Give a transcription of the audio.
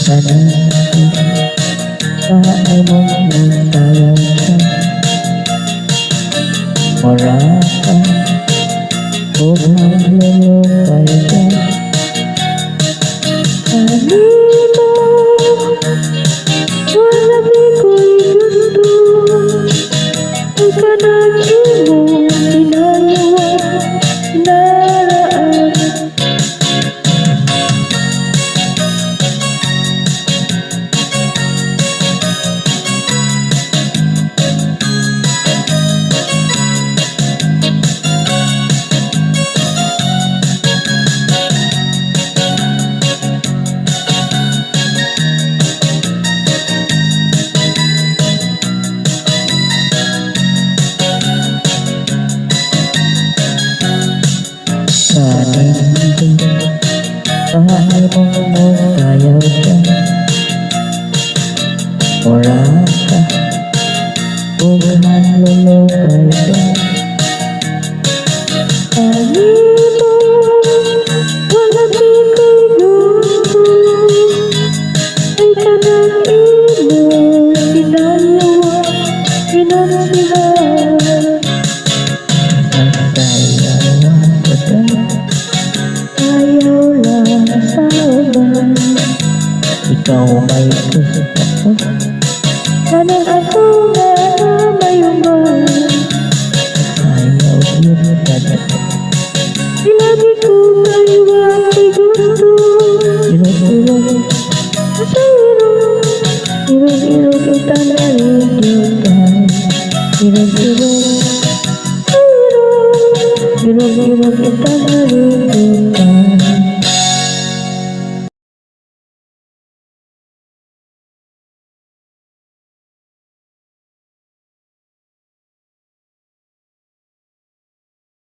Sanang ay mong nasayaw ka. Wala ka, huwag lumukay ka. Kanino, wala ko'y gusto. Ika na imo, ginagawa, naraan. Kanindi, mahal mong nasayaw ka. Wala ka, huwag lumukay ka. Kanino, wala ko'y gusto. Ika na imo, ginagawa, ginasihan. Nasayawan ko ka, ayaw lang sa uban. Ikaw may gusto ko, sana ako na may uban. Ayaw yun ka na, sinabi ko kayo ako'y gusto. Irog-irog, nasa irog, irog-irog kita narinig. Irog-irog, irog-irog kita narinig.